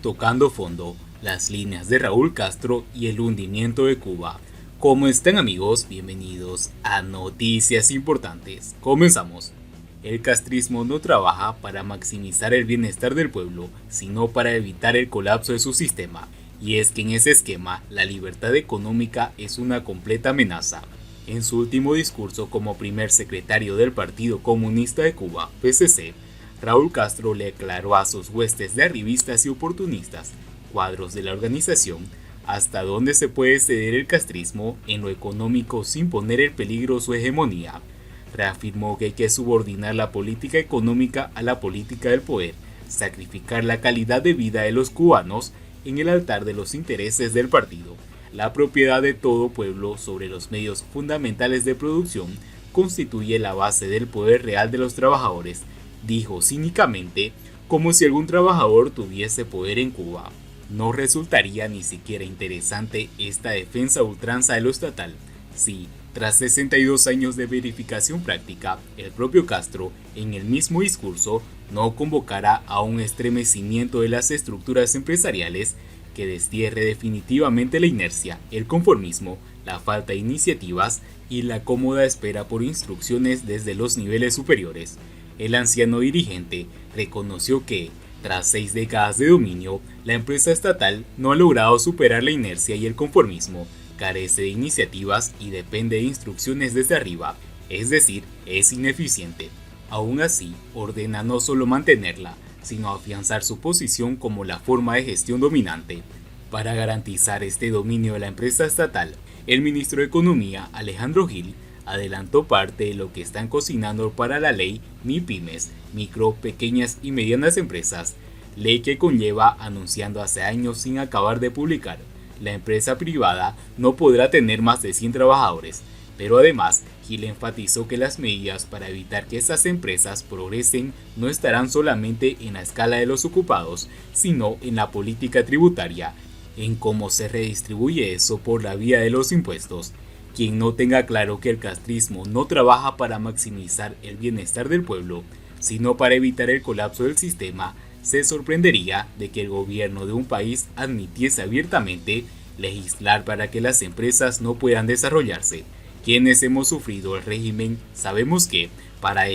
Tocando fondo, las líneas de Raúl Castro y el hundimiento de Cuba. ¿Cómo están, amigos? Bienvenidos a Noticias Importantes. Comenzamos. El castrismo no trabaja para maximizar el bienestar del pueblo, sino para evitar el colapso de su sistema. Y es que en ese esquema, la libertad económica es una completa amenaza. En su último discurso como primer secretario del Partido Comunista de Cuba, PCC, Raúl Castro le aclaró a sus huestes de arribistas y oportunistas, cuadros de la organización, hasta dónde se puede ceder el castrismo en lo económico sin poner en peligro su hegemonía. Reafirmó que hay que subordinar la política económica a la política del poder, sacrificar la calidad de vida de los cubanos en el altar de los intereses del partido. La propiedad de todo pueblo sobre los medios fundamentales de producción constituye la base del poder real de los trabajadores, dijo cínicamente, como si algún trabajador tuviese poder en Cuba. No resultaría ni siquiera interesante esta defensa a ultranza de lo estatal, si, tras 62 años de verificación práctica, el propio Castro, en el mismo discurso, no convocara a un estremecimiento de las estructuras empresariales que destierre definitivamente la inercia, el conformismo, la falta de iniciativas y la cómoda espera por instrucciones desde los niveles superiores. El anciano dirigente reconoció que, tras 6 décadas de dominio, la empresa estatal no ha logrado superar la inercia y el conformismo, carece de iniciativas y depende de instrucciones desde arriba, es decir, es ineficiente. Aún así, ordena no solo mantenerla, sino afianzar su posición como la forma de gestión dominante. Para garantizar este dominio de la empresa estatal, el ministro de Economía, Alejandro Gil, adelantó parte de lo que están cocinando para la ley MIPYMES, micro, pequeñas y medianas empresas, ley que conlleva, anunciando hace años sin acabar de publicar, la empresa privada no podrá tener más de 100 trabajadores, pero además Gil enfatizó que las medidas para evitar que estas empresas progresen no estarán solamente en la escala de los ocupados, sino en la política tributaria, en cómo se redistribuye eso por la vía de los impuestos. Quien no tenga claro que el castrismo no trabaja para maximizar el bienestar del pueblo, sino para evitar el colapso del sistema, se sorprendería de que el gobierno de un país admitiese abiertamente legislar para que las empresas no puedan desarrollarse. Quienes hemos sufrido el régimen sabemos que, para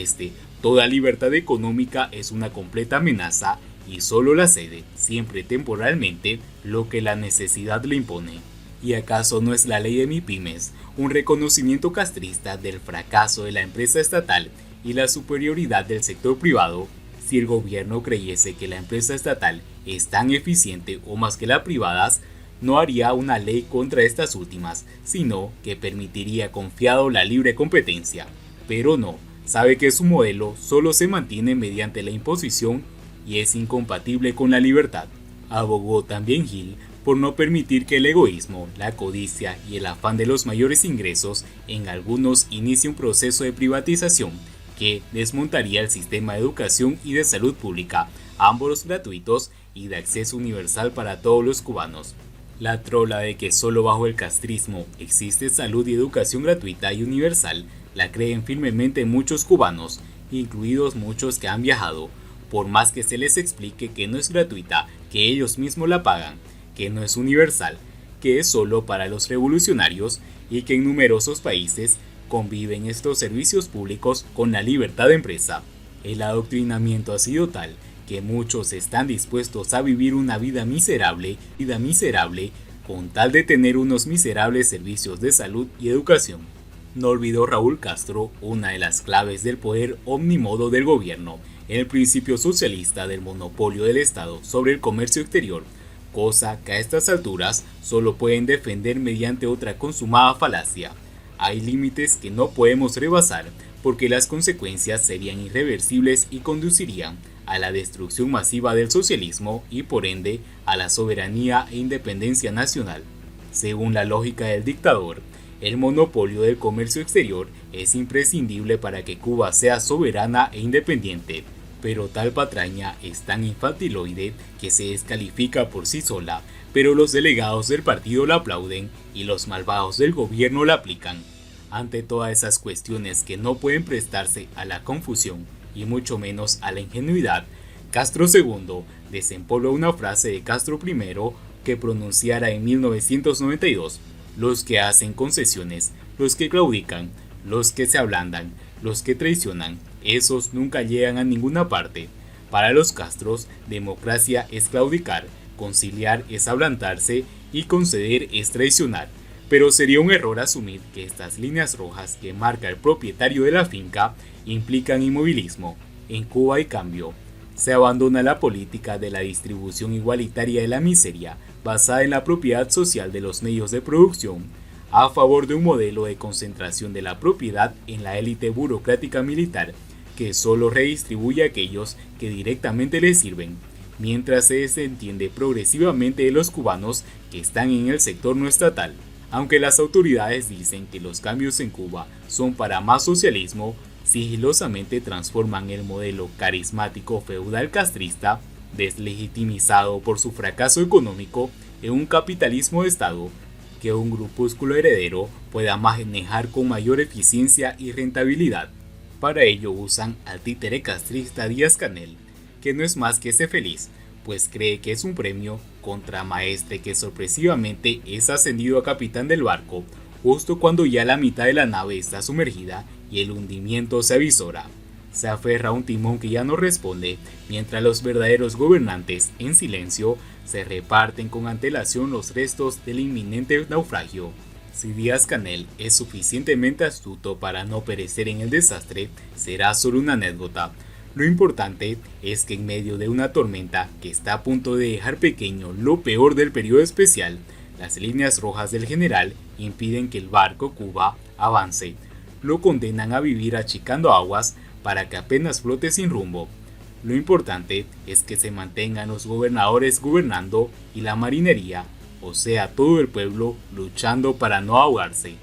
toda libertad económica es una completa amenaza y solo la cede, siempre temporalmente, lo que la necesidad le impone. ¿Y acaso no es la ley de MIPYMES un reconocimiento castrista del fracaso de la empresa estatal y la superioridad del sector privado? Si el gobierno creyese que la empresa estatal es tan eficiente o más que las privadas, no haría una ley contra estas últimas, sino que permitiría confiado la libre competencia. Pero no, sabe que su modelo solo se mantiene mediante la imposición y es incompatible con la libertad. Abogó también Gil por no permitir que el egoísmo, la codicia y el afán de los mayores ingresos en algunos inicie un proceso de privatización que desmontaría el sistema de educación y de salud pública, ambos gratuitos y de acceso universal para todos los cubanos. La trola de que solo bajo el castrismo existe salud y educación gratuita y universal la creen firmemente muchos cubanos, incluidos muchos que han viajado, por más que se les explique que no es gratuita, que ellos mismos la pagan, que no es universal, que es solo para los revolucionarios y que en numerosos países conviven estos servicios públicos con la libertad de empresa. El adoctrinamiento ha sido tal que muchos están dispuestos a vivir una vida miserable con tal de tener unos miserables servicios de salud y educación. No olvidó Raúl Castro una de las claves del poder omnímodo del gobierno, el principio socialista del monopolio del Estado sobre el comercio exterior, cosa que a estas alturas solo pueden defender mediante otra consumada falacia. Hay límites que no podemos rebasar porque las consecuencias serían irreversibles y conducirían a la destrucción masiva del socialismo y por ende a la soberanía e independencia nacional. Según la lógica del dictador, el monopolio del comercio exterior es imprescindible para que Cuba sea soberana e independiente, pero tal patraña es tan infantiloide que se descalifica por sí sola, pero los delegados del partido la aplauden y los malvados del gobierno la aplican. Ante todas esas cuestiones que no pueden prestarse a la confusión y mucho menos a la ingenuidad, Castro II desempolva una frase de Castro I que pronunciara en 1992: los que hacen concesiones, los que claudican, los que se ablandan, los que traicionan, esos nunca llegan a ninguna parte. Para los Castros, democracia es claudicar, conciliar es ablandarse y conceder es traicionar. Pero sería un error asumir que estas líneas rojas que marca el propietario de la finca implican inmovilismo. En Cuba hay cambio. Se abandona la política de la distribución igualitaria de la miseria, basada en la propiedad social de los medios de producción, a favor de un modelo de concentración de la propiedad en la élite burocrática militar, que solo redistribuye a aquellos que directamente les sirven, mientras se desentiende progresivamente de los cubanos que están en el sector no estatal. Aunque las autoridades dicen que los cambios en Cuba son para más socialismo, sigilosamente transforman el modelo carismático feudal castrista, deslegitimizado por su fracaso económico, en un capitalismo de Estado que un grupúsculo heredero pueda manejar con mayor eficiencia y rentabilidad. Para ello usan al títere castrista Díaz-Canel, que no es más que ese feliz, pues cree que es un premio contramaestre que sorpresivamente es ascendido a capitán del barco, justo cuando ya la mitad de la nave está sumergida y el hundimiento se avisora. Se aferra a un timón que ya no responde, mientras los verdaderos gobernantes, en silencio, se reparten con antelación los restos del inminente naufragio. Si Díaz-Canel es suficientemente astuto para no perecer en el desastre, será solo una anécdota. Lo importante es que en medio de una tormenta que está a punto de dejar pequeño lo peor del periodo especial, las líneas rojas del general impiden que el barco Cuba avance. Lo condenan a vivir achicando aguas para que apenas flote sin rumbo. Lo importante es que se mantengan los gobernadores gobernando y la marinería, o sea todo el pueblo, luchando para no ahogarse.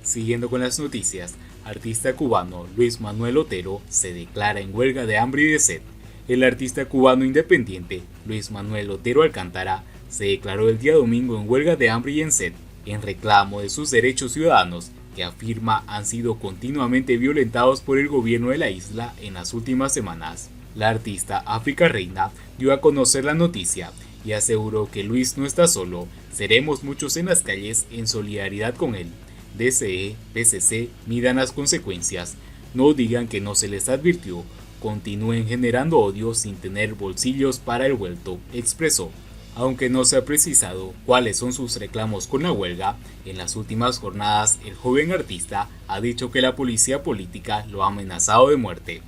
Siguiendo con las noticias, artista cubano Luis Manuel Otero se declara en huelga de hambre y de sed. El artista cubano independiente Luis Manuel Otero Alcántara se declaró el día domingo en huelga de hambre y en sed, en reclamo de sus derechos ciudadanos, que afirma han sido continuamente violentados por el gobierno de la isla en las últimas semanas. La artista África Reina dio a conocer la noticia y aseguró que Luis no está solo, seremos muchos en las calles en solidaridad con él. DCE, PCC, midan las consecuencias, no digan que no se les advirtió, continúen generando odio sin tener bolsillos para el vuelto, expresó. Aunque no se ha precisado cuáles son sus reclamos con la huelga, en las últimas jornadas el joven artista ha dicho que la policía política lo ha amenazado de muerte.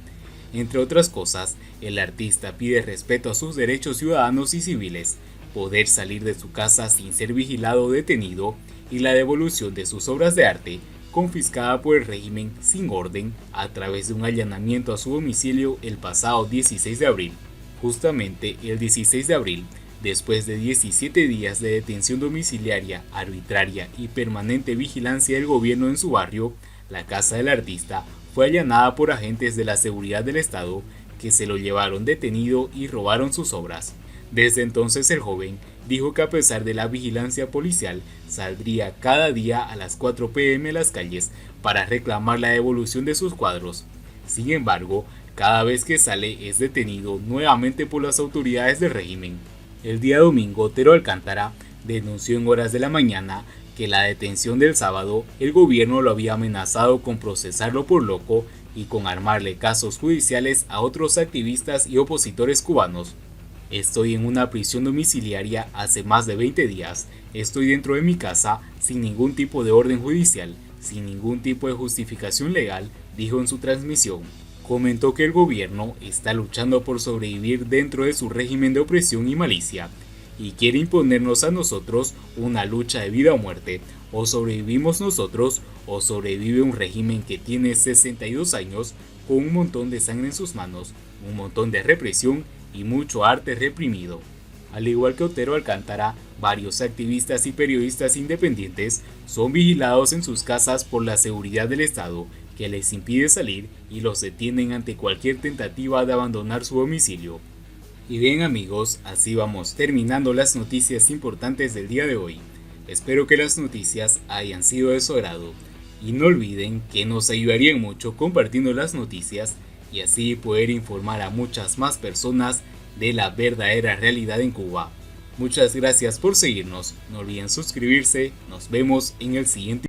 Entre otras cosas, el artista pide respeto a sus derechos ciudadanos y civiles, poder salir de su casa sin ser vigilado o detenido, y la devolución de sus obras de arte, confiscada por el régimen sin orden a través de un allanamiento a su domicilio el pasado 16 de abril. Justamente el 16 de abril, después de 17 días de detención domiciliaria, arbitraria y permanente vigilancia del gobierno en su barrio, la casa del artista fue allanada por agentes de la seguridad del Estado que se lo llevaron detenido y robaron sus obras. Desde entonces el joven dijo que a pesar de la vigilancia policial, saldría cada día a las 4 p.m. a las calles para reclamar la devolución de sus cuadros. Sin embargo, cada vez que sale es detenido nuevamente por las autoridades del régimen. El día domingo, Otero Alcántara denunció en horas de la mañana que la detención del sábado el gobierno lo había amenazado con procesarlo por loco y con armarle casos judiciales a otros activistas y opositores cubanos. Estoy en una prisión domiciliaria hace más de 20 días, estoy dentro de mi casa sin ningún tipo de orden judicial, sin ningún tipo de justificación legal, dijo en su transmisión. Comentó que el gobierno está luchando por sobrevivir dentro de su régimen de opresión y malicia, y quiere imponernos a nosotros una lucha de vida o muerte, o sobrevivimos nosotros, o sobrevive un régimen que tiene 62 años con un montón de sangre en sus manos, un montón de represión y mucho arte reprimido. Al igual que Otero Alcántara, varios activistas y periodistas independientes son vigilados en sus casas por la seguridad del Estado, que les impide salir y los detienen ante cualquier tentativa de abandonar su domicilio. Y bien amigos, así vamos terminando las noticias importantes del día de hoy. Espero que las noticias hayan sido de su agrado. Y no olviden que nos ayudarían mucho compartiendo las noticias y así poder informar a muchas más personas de la verdadera realidad en Cuba. Muchas gracias por seguirnos, no olviden suscribirse, nos vemos en el siguiente